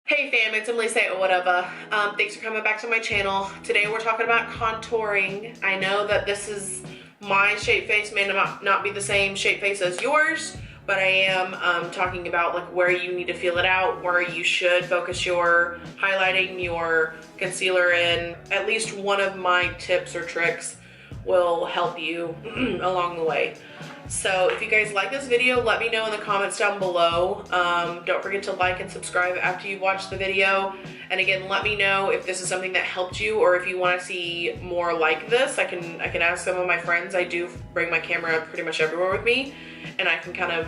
Hey fam, it's EmilySayyy or whatever. Thanks for coming back to my channel. Today we're talking about contouring. I know that this is my shape face, may not be the same shape face as yours, but I am talking about like where you need to feel it out, where you should focus your highlighting, your concealer in. At least one of my tips or tricks will help you along the way. So if you guys like this video, let me know in the comments down below. Don't forget to like and subscribe after you've watched the video. And again, let me know if this is something that helped you or if you want to see more like this. I can ask some of my friends. I do bring my camera pretty much everywhere with me, and I can kind of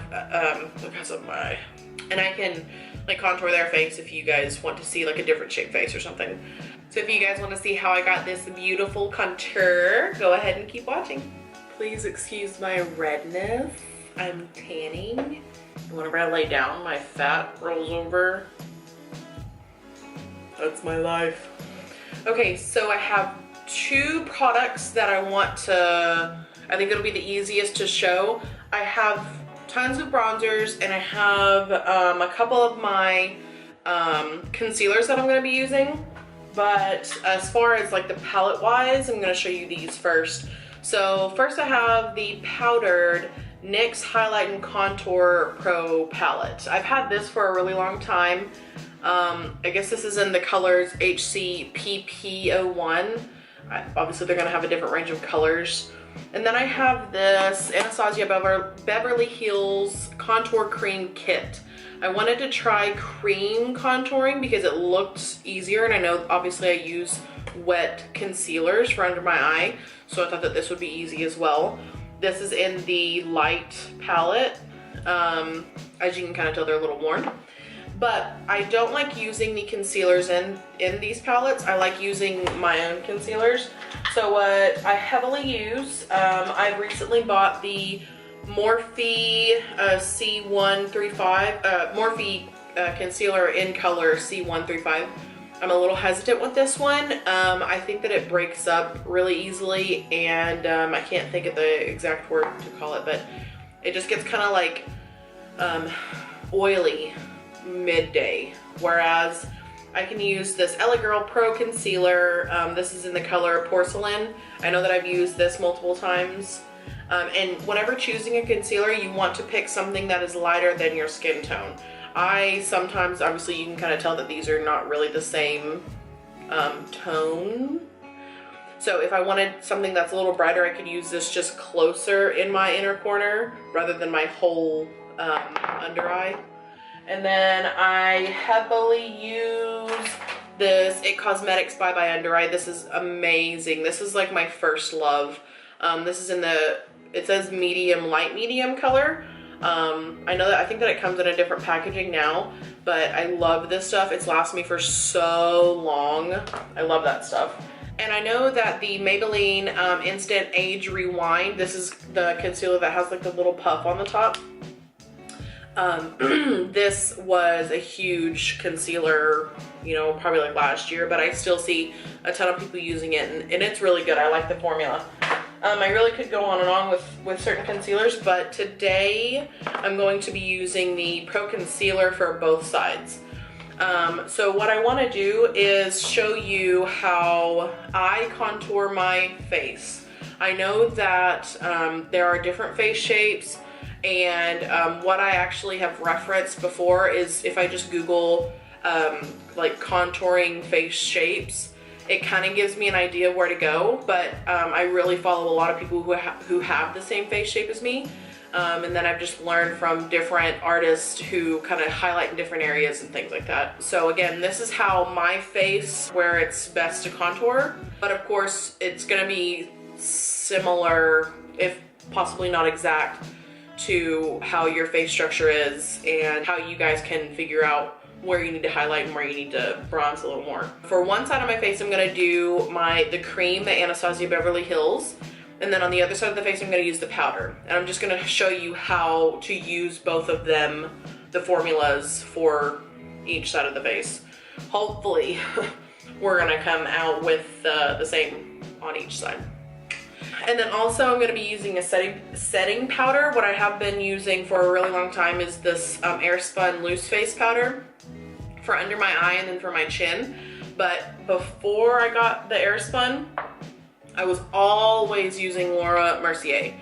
and I can like contour their face if you guys want to see like a different shape face or something. So if you guys want to see how I got this beautiful contour, go ahead and keep watching. Please excuse my redness. I'm tanning. And whenever I lay down, my fat rolls over. That's my life. Okay, so I have two products that I want to, I think it'll be the easiest to show. I have tons of bronzers and I have a couple of my concealers that I'm going to be using. But as far as like the palette wise, I'm going to show you these first. So first I have the powdered NYX Highlight and Contour Pro palette. I've had this for a really long time. I guess this is in the colors HCPP01. Obviously they're gonna have a different range of colors. And then I have this Anastasia Beverly Hills Contour Cream Kit. I wanted to try cream contouring because it looked easier, and I know obviously I use wet concealers for under my eye, so I thought that this would be easy as well. This is in the light palette. As you can kind of tell, they're a little worn. But I don't like using the concealers in these palettes. I like using my own concealers. So what I heavily use, I've recently bought the Morphe C135, Morphe concealer in color C135. I'm a little hesitant with this one. I think that it breaks up really easily, and I can't think of the exact word to call it, but it just gets kind of like oily midday. Whereas I can use this LA Girl Pro Concealer. This is in the color Porcelain. I know that I've used this multiple times. And whenever choosing a concealer, you want to pick something that is lighter than your skin tone. I sometimes, obviously you can kind of tell that these are not really the same tone. So if I wanted something that's a little brighter, I could use this just closer in my inner corner rather than my whole under eye. And then I heavily use this IT Cosmetics Bye Under Eye. This is amazing. This is like my first love. This is in the, it says medium, light medium color. I think that it comes in a different packaging now, but I love this stuff. It's lasted me for so long. I love that stuff. And I know that the Maybelline Instant Age Rewind, this is the concealer that has like the little puff on the top. This was a huge concealer, you know, probably like last year, but I still see a ton of people using it, and it's really good. I like the formula. I really could go on and on with certain concealers, but today I'm going to be using the Pro Concealer for both sides. So what I want to do is show you how I contour my face. I know that there are different face shapes, and what I actually have referenced before is if I just Google like contouring face shapes, it kind of gives me an idea of where to go, but I really follow a lot of people who have the same face shape as me, and then I've just learned from different artists who kind of highlight in different areas and things like that. So again, this is how my face, where it's best to contour, but of course it's gonna be similar, if possibly not exact, to how your face structure is and how you guys can figure out where you need to highlight and where you need to bronze a little more. For one side of my face, I'm gonna do the cream, the Anastasia Beverly Hills, and then on the other side of the face, I'm gonna use the powder. And I'm just gonna show you how to use both of them, the formulas for each side of the face. Hopefully, we're gonna come out with the same on each side. And then also I'm going to be using a setting powder. What I have been using for a really long time is this Airspun Loose Face Powder for under my eye and then for my chin. But before I got the Airspun, I was always using Laura Mercier.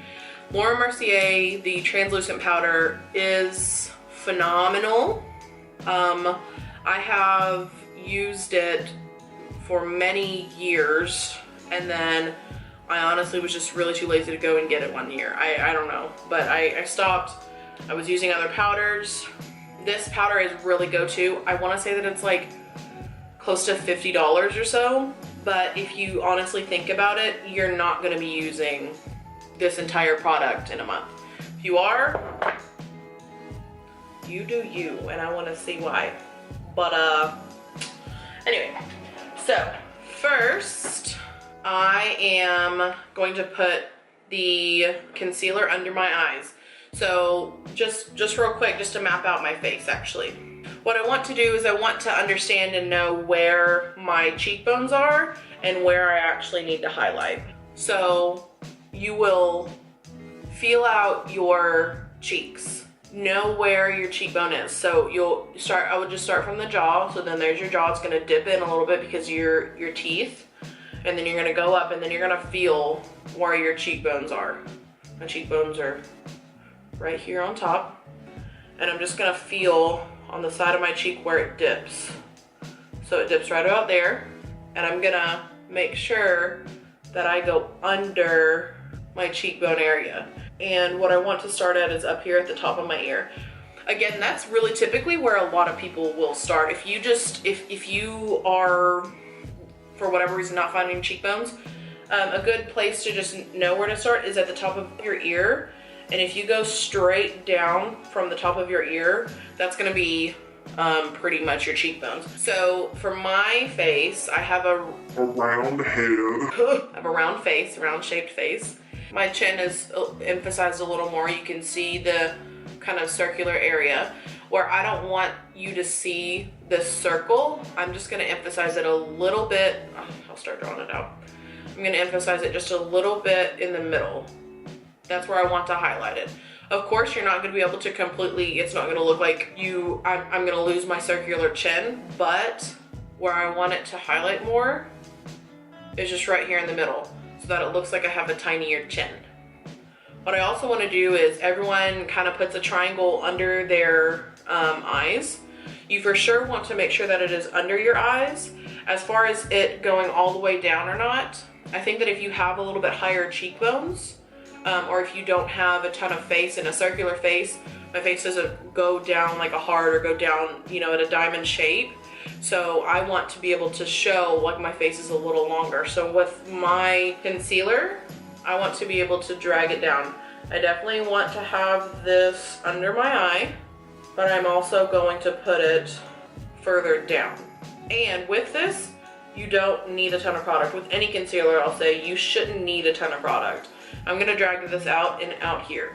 Laura Mercier, the translucent powder, is phenomenal. I have used it for many years, and then I honestly was just really too lazy to go and get it one year. I don't know, but I stopped. I was using other powders. This powder is really go-to. I want to say that it's like close to $50 or so, but if you honestly think about it, you're not going to be using this entire product in a month. If you are, you do you, and I want to see why. But anyway, so first I am going to put the concealer under my eyes. So just real quick, just to map out my face actually. What I want to do is I want to understand and know where my cheekbones are and where I actually need to highlight. So you will feel out your cheeks. Know where your cheekbone is. So you'll start, I would just start from the jaw. So then there's your jaw. It's gonna dip in a little bit because of your teeth. And then you're gonna go up and then you're gonna feel where your cheekbones are. My cheekbones are right here on top. And I'm just gonna feel on the side of my cheek where it dips. So it dips right about there. And I'm gonna make sure that I go under my cheekbone area. And what I want to start at is up here at the top of my ear. Again, that's really typically where a lot of people will start. If you are, for whatever reason, not finding cheekbones, a good place to just know where to start is at the top of your ear. And if you go straight down from the top of your ear, that's gonna be pretty much your cheekbones. So for my face, I have a round head. I have a round face, round shaped face. My chin is emphasized a little more. You can see the kind of circular area where I don't want you to see this circle. I'm just gonna emphasize it a little bit. I'll start drawing it out. I'm gonna emphasize it just a little bit in the middle. That's where I want to highlight it. Of course, you're not gonna be able to completely, it's not gonna look like I'm gonna lose my circular chin, but where I want it to highlight more is just right here in the middle, so that it looks like I have a tinier chin. What I also wanna do is everyone kind of puts a triangle under their eyes. You for sure want to make sure that it is under your eyes. As far as it going all the way down or not, I think that if you have a little bit higher cheekbones, or if you don't have a ton of face and a circular face, my face doesn't go down like a heart or go down, you know, at a diamond shape. So I want to be able to show like my face is a little longer. So with my concealer, I want to be able to drag it down. I definitely want to have this under my eye, but I'm also going to put it further down. And with this, you don't need a ton of product. With any concealer, I'll say you shouldn't need a ton of product. I'm gonna drag this out and out here.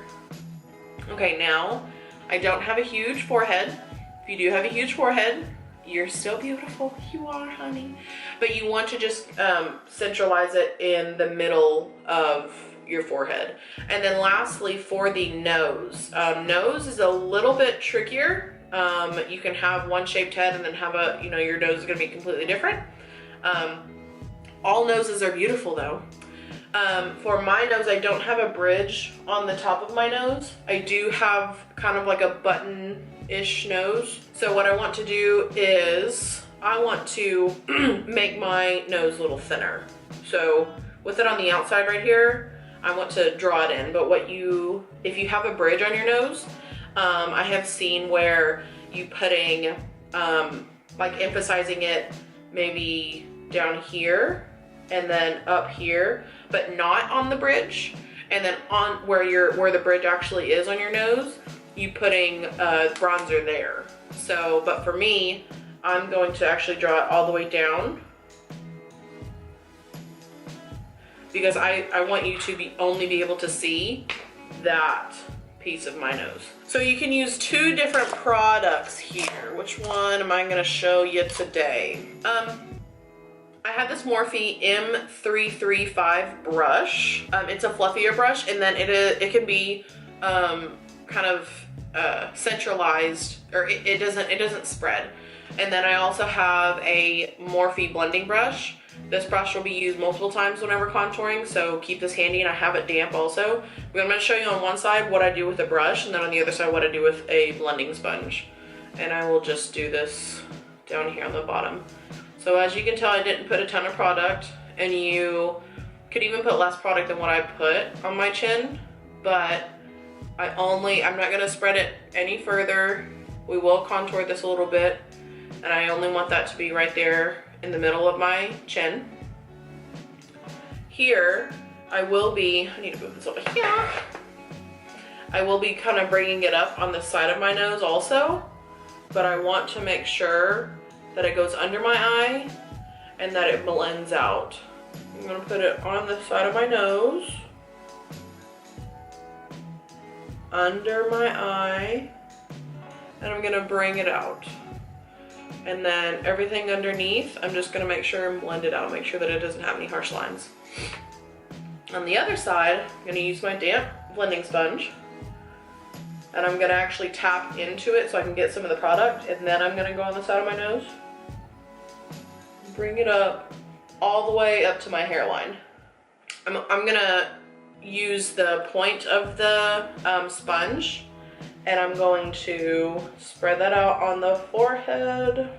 Okay, now, I don't have a huge forehead. If you do have a huge forehead, you're still beautiful. You are, honey. But you want to just centralize it in the middle of your forehead. And then lastly, for the nose. Nose is a little bit trickier. You can have one shaped head and then have a, you know, your nose is gonna be completely different. All noses are beautiful though. For my nose, I don't have a bridge on the top of my nose. I do have kind of like a button-ish nose. So what I want to do is I want to make my nose a little thinner. So with it on the outside right here, I want to draw it in. But if you have a bridge on your nose, I have seen where you putting, like emphasizing it maybe down here and then up here, but not on the bridge, and then on where the bridge actually is on your nose, you putting bronzer there. So, but for me, I'm going to actually draw it all the way down because I want you to only be able to see that piece of my nose. So you can use two different products here. Which one am I gonna show you today? I have this Morphe M335 brush. It's a fluffier brush, and then it can be kind of centralized, or it doesn't spread. And then I also have a Morphe blending brush. This brush will be used multiple times whenever contouring, so keep this handy, and I have it damp also. I'm gonna show you on one side what I do with the brush, and then on the other side what I do with a blending sponge. And I will just do this down here on the bottom. So as you can tell, I didn't put a ton of product, and you could even put less product than what I put on my chin, but I'm not gonna spread it any further. We will contour this a little bit, and I only want that to be right there in the middle of my chin. Here, I need to move this over here. I will be kind of bringing it up on the side of my nose also, but I want to make sure that it goes under my eye and that it blends out. I'm gonna put it on the side of my nose, under my eye, and I'm gonna bring it out. And then everything underneath, I'm just gonna make sure and blend it out, make sure that it doesn't have any harsh lines. On the other side, I'm gonna use my damp blending sponge, and I'm gonna actually tap into it so I can get some of the product, and then I'm gonna go on the side of my nose, bring it up all the way up to my hairline. I'm gonna use the point of the sponge, and I'm going to spread that out on the forehead.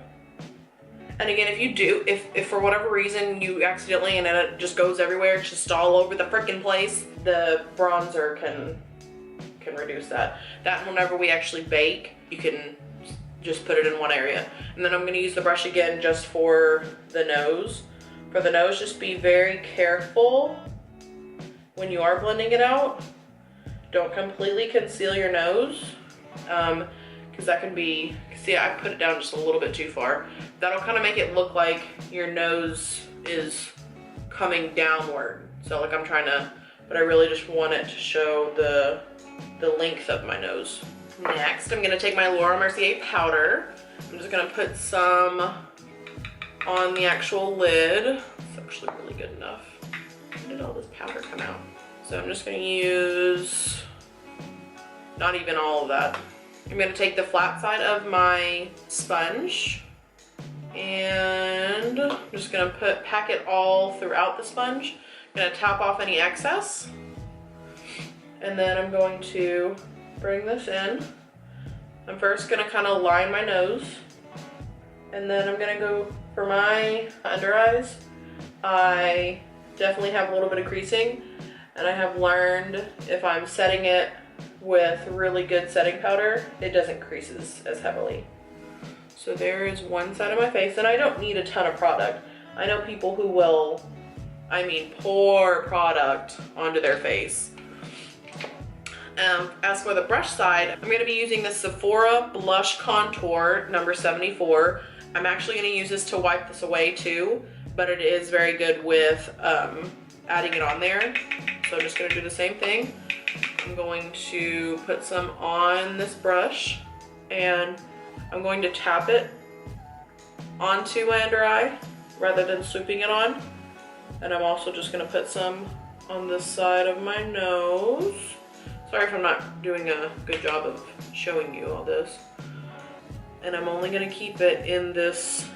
And again, if for whatever reason you accidentally and it just goes everywhere, it's just all over the frickin' place, the bronzer can reduce that. That whenever we actually bake, you can just put it in one area. And then I'm gonna use the brush again just for the nose. For the nose, just be very careful when you are blending it out. Don't completely conceal your nose, because that can be, see, I put it down just a little bit too far. That'll kind of make it look like your nose is coming downward. So like but I really just want it to show the length of my nose. Next, I'm gonna take my Laura Mercier powder. I'm just gonna put some on the actual lid. It's actually really good enough. Where did all this powder come out? So I'm just gonna use, not even all of that. I'm gonna take the flat side of my sponge, and I'm just gonna pack it all throughout the sponge. I'm gonna tap off any excess, and then I'm going to bring this in. I'm first gonna kind of line my nose, and then I'm gonna go for my under eyes. I definitely have a little bit of creasing, and I have learned if I'm setting it with really good setting powder, it doesn't crease as heavily. So there is one side of my face, and I don't need a ton of product. I know people who will, pour product onto their face. As for the brush side, I'm gonna be using the Sephora Blush Contour number 74. I'm actually gonna use this to wipe this away too, but it is very good with adding it on there. So I'm just gonna do the same thing. I'm going to put some on this brush, and I'm going to tap it onto my under eye rather than swooping it on. And I'm also just gonna put some on the side of my nose. Sorry if I'm not doing a good job of showing you all this. And I'm only gonna keep it in this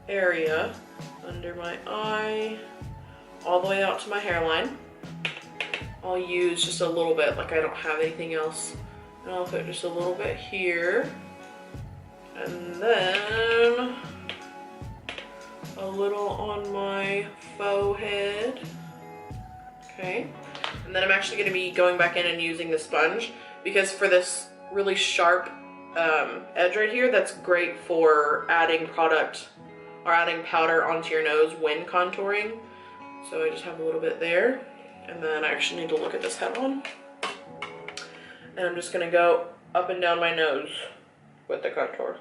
area under my eye, all the way out to my hairline. I'll use just a little bit, like I don't have anything else. And I'll put just a little bit here. And then a little on my forehead. Okay. And then I'm actually gonna be going back in and using the sponge, because for this really sharp edge right here, that's great for adding product or adding powder onto your nose when contouring. So I just have a little bit there. And then I actually need to look at this head on. And I'm just gonna go up and down my nose with the contour.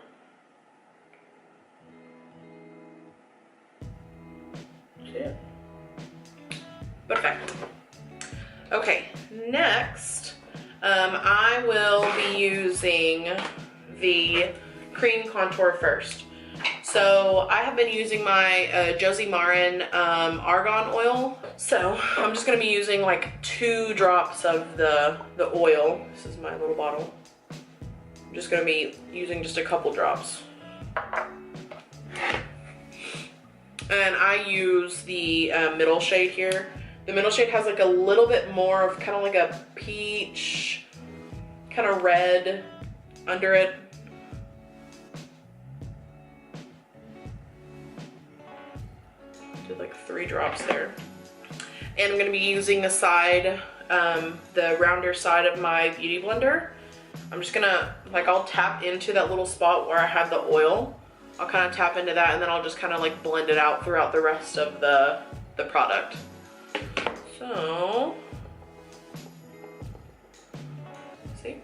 See it? Perfect. Okay, next, I will be using the cream contour first. So I have been using my Josie Maran argan oil. So I'm just gonna be using like 2 drops of the oil. This is my little bottle. I'm just gonna be using just a couple drops. And I use the middle shade here. The middle shade has like a little bit more of kind of like a peach, kind of red under it. Did like 3 drops there. And I'm gonna be using the side, the rounder side of my Beauty Blender. I'm just gonna, like, I'll tap into that little spot where I had the oil. I'll kind of tap into that, and then I'll just kind of like blend it out throughout the rest of the product. So, see,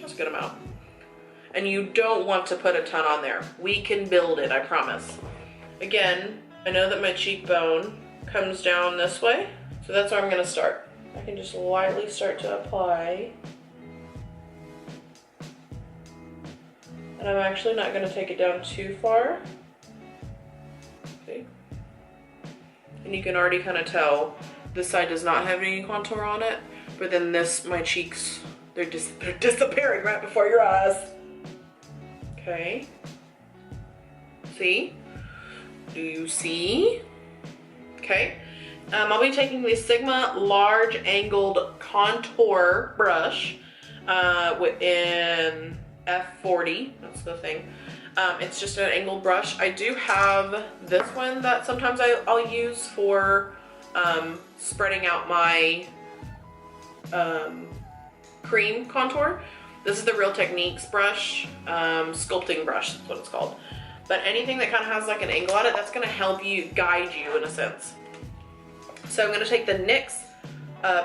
that's a good amount. And you don't want to put a ton on there. We can build it, I promise. Again, I know that my cheekbone comes down this way, so that's where I'm gonna start. I can just lightly start to apply. And I'm actually not gonna take it down too far. See? And you can already kind of tell this side does not have any contour on it, but then this, my cheeks, they're disappearing right before your eyes. Okay. See? Do you see? Okay. I'll be taking the Sigma Large Angled Contour Brush in F40. That's the thing. It's just an angled brush. I do have this one that sometimes I'll use for spreading out my cream contour. This is the Real Techniques brush, sculpting brush, that's what it's called. But anything that kind of has like an angle on it, that's gonna help you, guide you in a sense. So I'm gonna take the NYX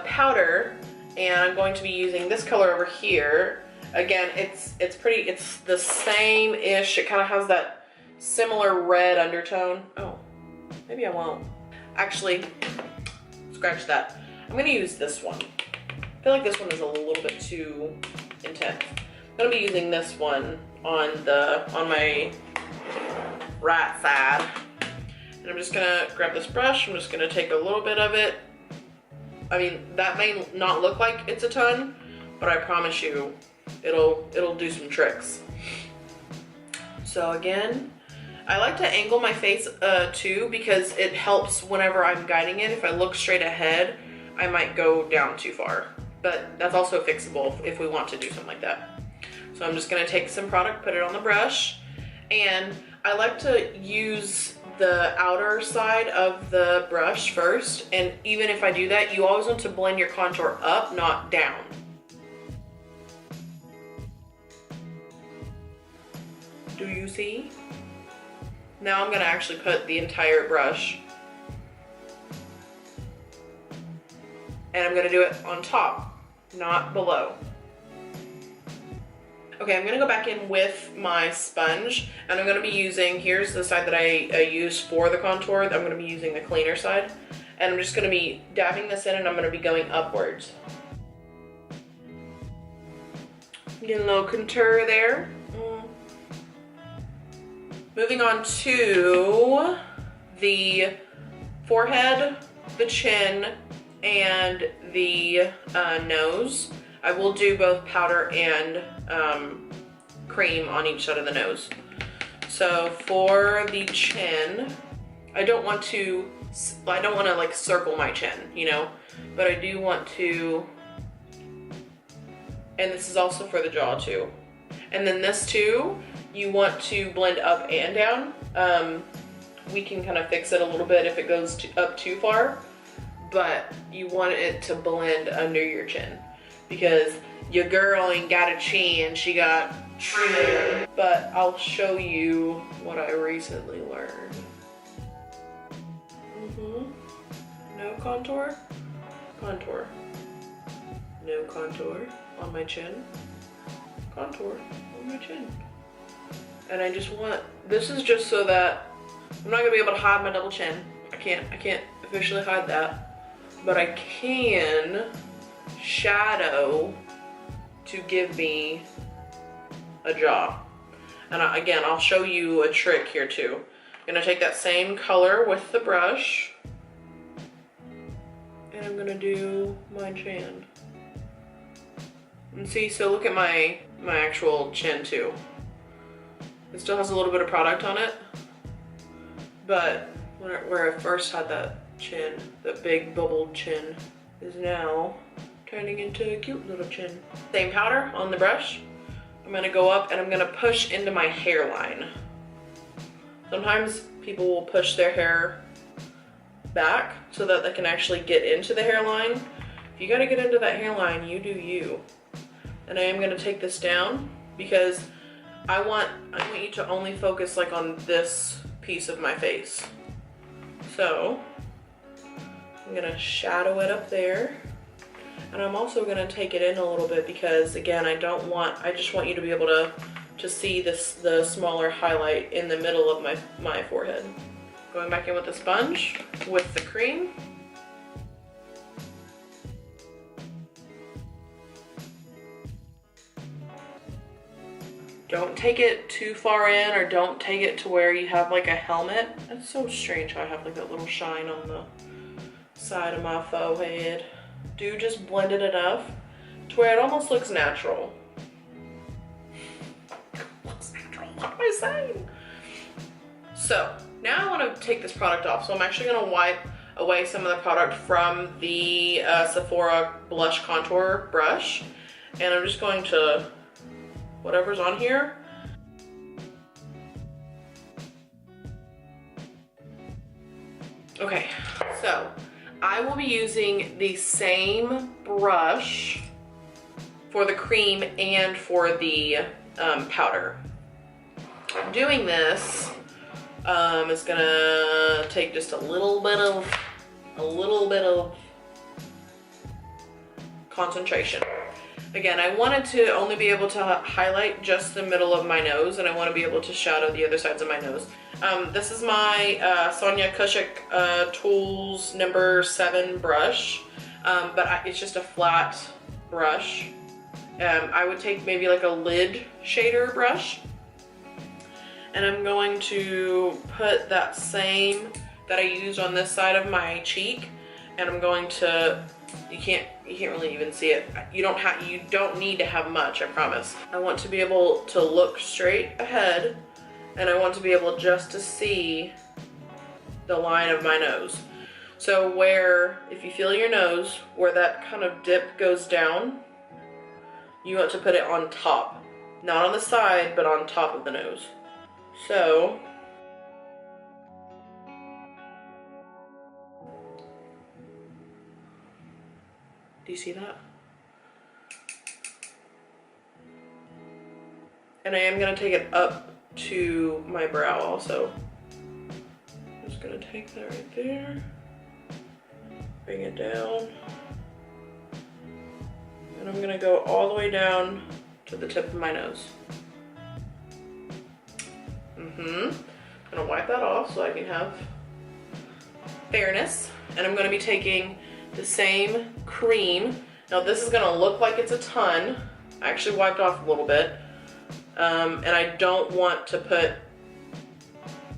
powder, and I'm going to be using this color over here. Again, it's pretty, it's the same-ish. It kind of has that similar red undertone. Oh, maybe I won't. Actually, scratch that. I'm gonna use this one. I feel like this one is a little bit too intense. I'm gonna be using this one on my right side. And I'm just gonna grab this brush. I'm just gonna take a little bit of it. I mean, that may not look like it's a ton, but I promise you, it'll do some tricks. So again, I like to angle my face too, because it helps whenever I'm guiding it. If I look straight ahead, I might go down too far, but that's also fixable if we want to do something like that. So I'm just gonna take some product, put it on the brush, and I like to use the outer side of the brush first, and even if I do that, you always want to blend your contour up, not down. Do you see? Now I'm gonna actually put the entire brush, and I'm gonna do it on top, not below. Okay, I'm gonna go back in with my sponge, and I'm gonna be using, here's the side that I use for the contour. I'm gonna be using the cleaner side, and I'm just gonna be dabbing this in, and I'm gonna be going upwards. Get a little contour there. Moving on to the forehead, the chin, and the nose. I will do both powder and cream on each side of the nose. So for the chin, I don't want to like circle my chin, you know, but I do want to, and this is also for the jaw too. And then this too, you want to blend up and down. We can kind of fix it a little bit if it goes up too far, but you want it to blend under your chin, because your girl ain't got a chin, she got tree hair. But I'll show you what I recently learned. No contour, contour. No contour on my chin, contour on my chin. And I just want, this is just so that I'm not gonna be able to hide my double chin. I can't officially hide that, but I can shadow to give me a jaw. And again, I'll show you a trick here too. I'm gonna take that same color with the brush, and I'm gonna do my chin. And see, so look at my actual chin too. It still has a little bit of product on it, but where I first had that chin, that big bubbled chin, is now turning into a cute little chin. Same powder on the brush. I'm gonna go up and I'm gonna push into my hairline. Sometimes people will push their hair back so that they can actually get into the hairline. If you gotta get into that hairline, you do you. And I am gonna take this down because I want you to only focus like on this piece of my face. So I'm gonna shadow it up there. And I'm also gonna take it in a little bit because again, I just want you to be able to see the smaller highlight in the middle of my forehead. Going back in with the sponge, with the cream. Don't take it too far in or don't take it to where you have like a helmet. That's so strange how I have like that little shine on the side of my forehead. Do just blend it enough to where it almost looks natural. Looks natural, what am I saying? So now I want to take this product off. So I'm actually going to wipe away some of the product from the Sephora blush contour brush. And I'm just going to, whatever's on here. Okay, so I will be using the same brush for the cream and for the powder. Doing this is gonna take just a little bit of concentration. Again, I wanted to only be able to highlight just the middle of my nose, and I want to be able to shadow the other sides of my nose. This is my Sonia Kashuk Tools No. 7 brush, but it's just a flat brush. I would take maybe like a lid shader brush, and I'm going to put that same that I used on this side of my cheek, and I'm going to, you can't really even see it. You don't need to have much, I promise. I want to be able to look straight ahead, and I want to be able just to see the line of my nose. So where, if you feel your nose, where that kind of dip goes down, you want to put it on top. Not on the side, but on top of the nose. So, do you see that? And I am gonna take it up to my brow also. I'm just gonna take that right there, bring it down, and I'm gonna go all the way down to the tip of my nose. I'm gonna wipe that off so I can have fairness. And I'm gonna be taking the same cream. Now this is gonna look like it's a ton. I actually wiped off a little bit. And I don't want to put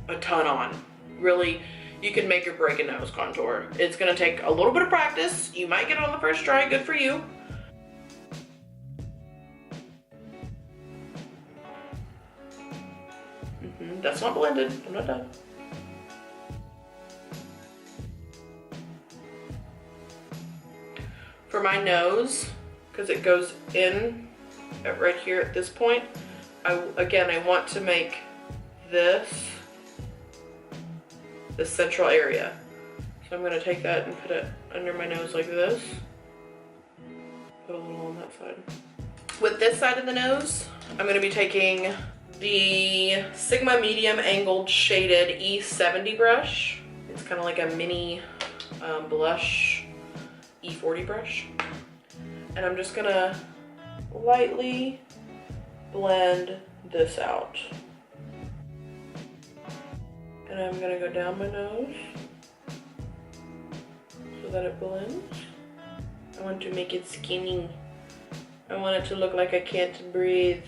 a ton on. Really, you can make or break a nose contour. It's gonna take a little bit of practice. You might get it on the first try, good for you. That's not blended, I'm not done. For my nose, because it goes in right here at this point, I want to make this the central area. So I'm going to take that and put it under my nose like this. Put a little on that side. With this side of the nose, I'm going to be taking the Sigma Medium Angled Shaded E70 brush. It's kind of like a mini blush E40 brush. And I'm just gonna lightly blend this out. And I'm gonna go down my nose so that it blends. I want to make it skinny. I want it to look like I can't breathe.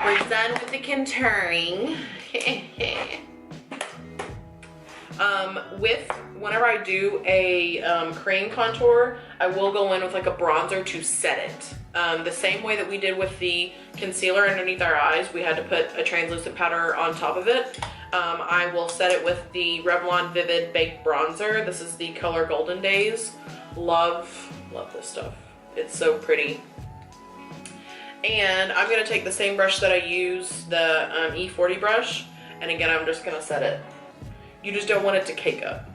We're done with the contouring. Whenever I do a cream contour, I will go in with like a bronzer to set it. The same way that we did with the concealer underneath our eyes, we had to put a translucent powder on top of it. I will set it with the Revlon Vivid Baked Bronzer. This is the color Golden Days. Love this stuff. It's so pretty. And I'm gonna take the same brush that I use, the E40 brush, and again, I'm just gonna set it. You just don't want it to cake up.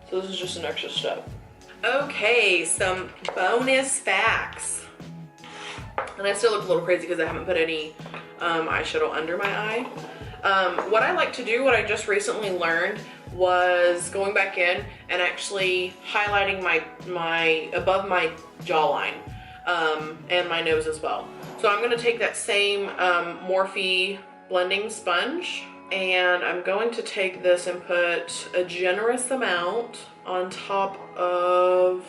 So this is just an extra step. Okay, some bonus facts. And I still look a little crazy because I haven't put any eyeshadow under my eye. What I like to do, what I just recently learned, was going back in and actually highlighting my above my jawline and my nose as well. So I'm gonna take that same Morphe blending sponge, and I'm going to take this and put a generous amount on top of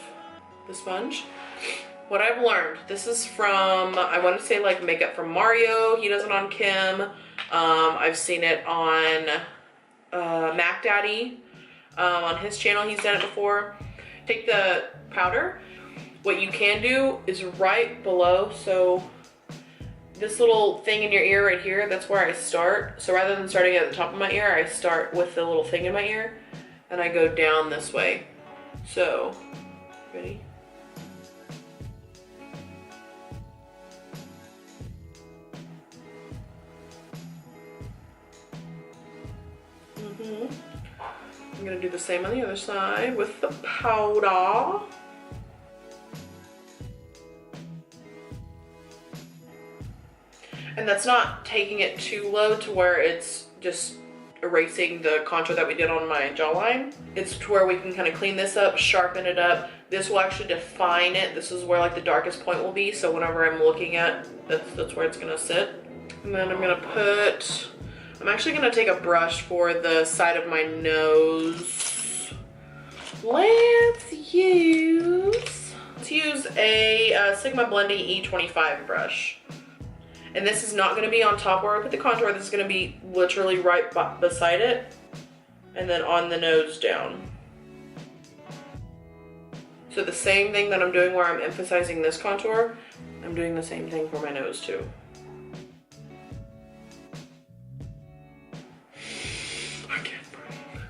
the sponge. What I've learned, this is from, I want to say like Makeup from Mario, he does it on Kim. I've seen it on Mac Daddy, on his channel, he's done it before. Take the powder. What you can do is right below, so this little thing in your ear right here, that's where I start. So rather than starting at the top of my ear, I start with the little thing in my ear and I go down this way. So, ready? I'm gonna do the same on the other side with the powder. And that's not taking it too low to where it's just erasing the contour that we did on my jawline. It's to where we can kind of clean this up, sharpen it up. This will actually define it. This is where like the darkest point will be. So whenever I'm looking at, that's where it's gonna sit. And then I'm gonna put, I'm actually gonna take a brush for the side of my nose. Let's use a Sigma Blending E25 brush. And this is not gonna be on top where I put the contour. This is gonna be literally right beside it. And then on the nose down. So the same thing that I'm doing where I'm emphasizing this contour, I'm doing the same thing for my nose too. I can't breathe.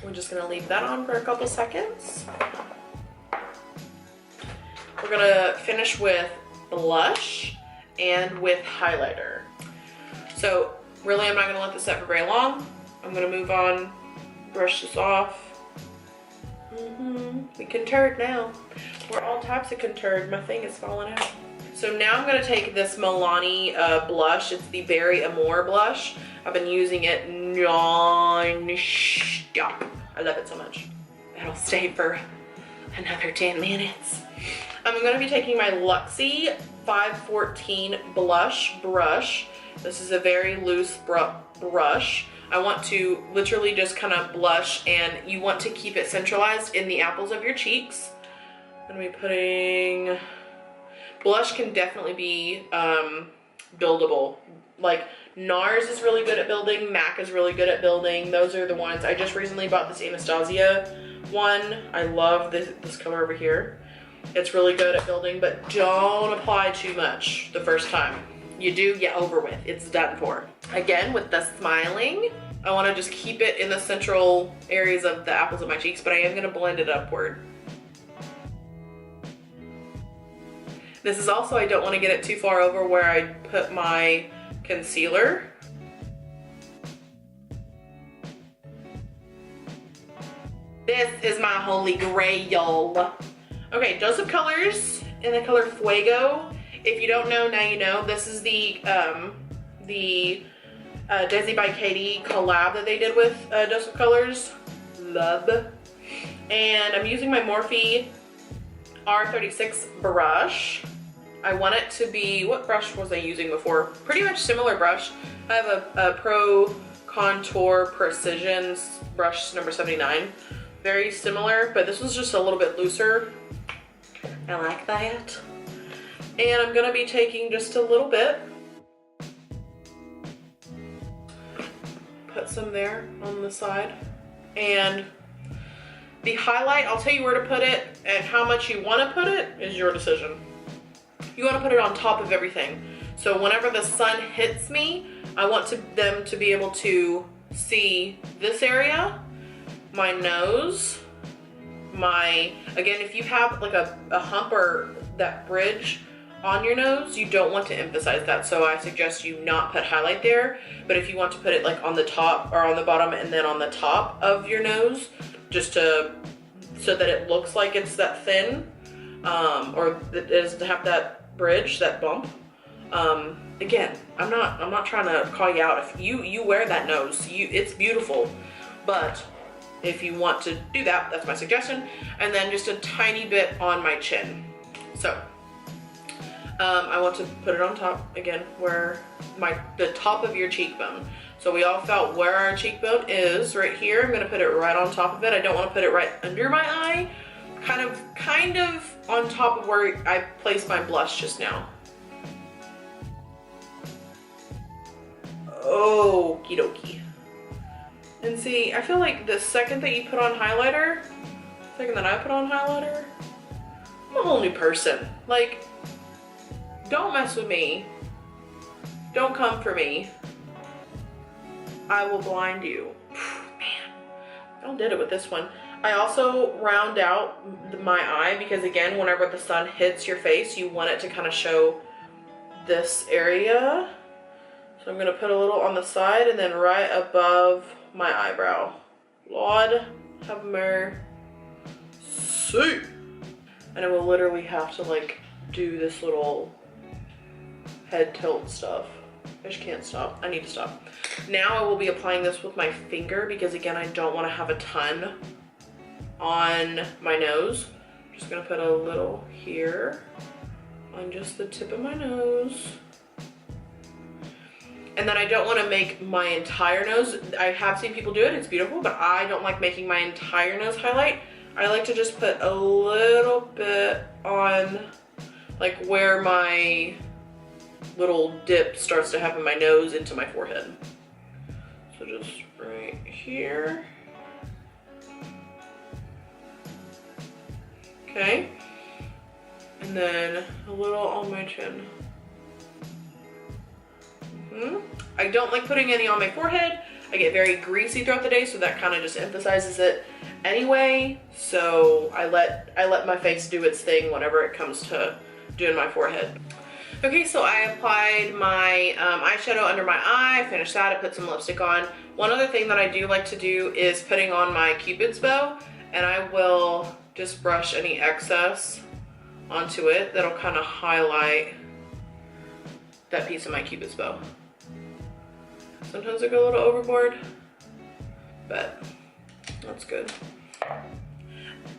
We're just gonna leave that on for a couple seconds. We're gonna finish with blush and with highlighter. So really, I'm not gonna let this set for very long. I'm gonna move on, brush this off. We contoured now. We're all types of contoured. My thing is falling out. So now I'm gonna take this Milani blush. It's the Berry Amore blush. I've been using it non-stop. I love it so much. It'll stay for another 10 minutes. I'm gonna be taking my Luxie 514 blush brush. This is a very loose brush. I want to literally just kind of blush, and you want to keep it centralized in the apples of your cheeks. I'm gonna be putting, blush can definitely be buildable. Like NARS is really good at building, MAC is really good at building. Those are the ones. I just recently bought this Anastasia one. I love this color over here. It's really good at building, but don't apply too much the first time. You do, yeah, over with. It's done for. Again, with the smiling, I want to just keep it in the central areas of the apples of my cheeks, but I am going to blend it upward. This is also, I don't want to get it too far over where I put my concealer. This is my holy grail. Okay, Dose of Colors in the color Fuego. If you don't know, now you know. This is the Desi by Katie collab that they did with Dose of Colors. Love. And I'm using my Morphe R36 brush. I want it to be, what brush was I using before? Pretty much similar brush. I have a Pro Contour Precision brush number 79. Very similar, but this was just a little bit looser. I like that. And I'm gonna be taking just a little bit. Put some there on the side. And the highlight, I'll tell you where to put it, and how much you wanna put it is your decision. You wanna put it on top of everything. So whenever the sun hits me, I want them to be able to see this area, my nose, again, if you have like a hump or that bridge on your nose, you don't want to emphasize that. So I suggest you not put highlight there. But if you want to put it like on the top or on the bottom and then on the top of your nose, just so that it looks like it's that thin, or it is to have that bridge, that bump. Again, I'm not trying to call you out. If you wear that nose, it's beautiful, but if you want to do that, that's my suggestion. And then just a tiny bit on my chin. So I want to put it on top again, where the top of your cheekbone. So we all felt where our cheekbone is right here. I'm gonna put it right on top of it. I don't want to put it right under my eye. Kind of on top of where I placed my blush just now. Okie dokie. And see, I feel like the second that you put on highlighter, I'm a whole new person. Like, don't mess with me. Don't come for me. I will blind you. Man, I did it with this one. I also round out my eye because, again, whenever the sun hits your face, you want it to kind of show this area. So I'm gonna put a little on the side and then right above my eyebrow. Lord have mercy. And I will literally have to like do this little head tilt stuff. I just can't stop. I need to stop. Now I will be applying this with my finger because, again, I don't want to have a ton on my nose. I'm just gonna put a little here on just the tip of my nose. And then I don't want to make my entire nose. I have seen people do it, it's beautiful, but I don't like making my entire nose highlight. I like to just put a little bit on like where my little dip starts to happen my nose into my forehead. So just right here. Okay. And then a little on my chin. I don't like putting any on my forehead. I get very greasy throughout the day, so that kind of just emphasizes it anyway. So I let my face do its thing whenever it comes to doing my forehead. Okay, so I applied my eyeshadow under my eye, finished that, I put some lipstick on. One other thing that I do like to do is putting on my Cupid's bow, and I will just brush any excess onto it. That'll kind of highlight that piece of my Cupid's bow. Sometimes I go a little overboard, but that's good.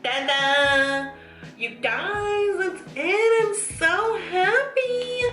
Ta-da! You guys, it's in. I'm so happy.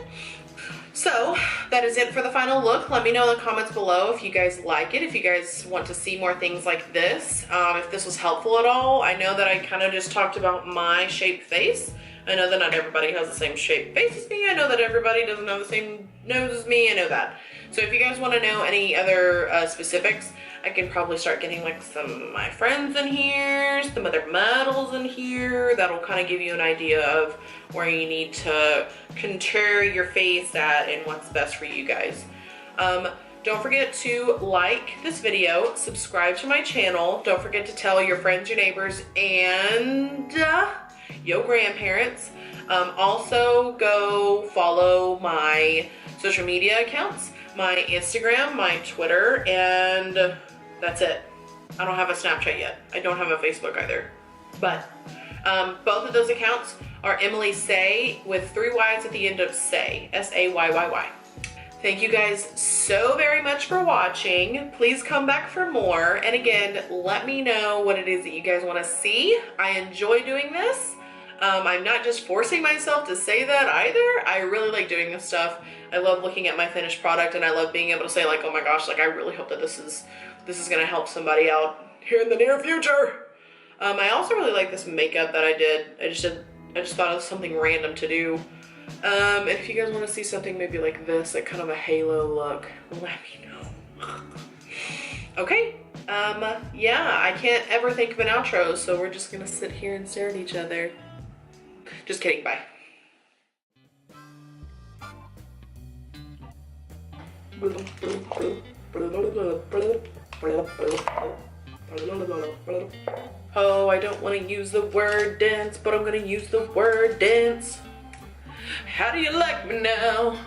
So that is it for the final look. Let me know in the comments below if you guys like it, if you guys want to see more things like this, if this was helpful at all. I know that I kind of just talked about my shaped face. I know that not everybody has the same shaped face as me. I know that everybody doesn't have the same nose as me. I know that. So if you guys want to know any other specifics, I can probably start getting like some of my friends in here, some other models in here. That'll kind of give you an idea of where you need to contour your face at and what's best for you guys. Don't forget to like this video, subscribe to my channel. Don't forget to tell your friends, your neighbors, and your grandparents. Also go follow my social media accounts, my Instagram, my Twitter, and that's it. I don't have a Snapchat yet. I don't have a Facebook either. But both of those accounts are EmilySayyy with 3 Y's at the end of Say, S-A-Y-Y-Y. Thank you guys so very much for watching. Please come back for more. And again, let me know what it is that you guys want to see. I enjoy doing this. I'm not just forcing myself to say that either. I really like doing this stuff. I love looking at my finished product, and I love being able to say like, oh my gosh, like I really hope that this is gonna help somebody out here in the near future. I also really like this makeup that I did. I just thought it was something random to do. And if you guys want to see something maybe like this, like kind of a halo look, let me know. Okay. Yeah, I can't ever think of an outro, so we're just gonna sit here and stare at each other. Just kidding, bye. Oh, I don't want to use the word dance, but I'm going to use the word dance. How do you like me now?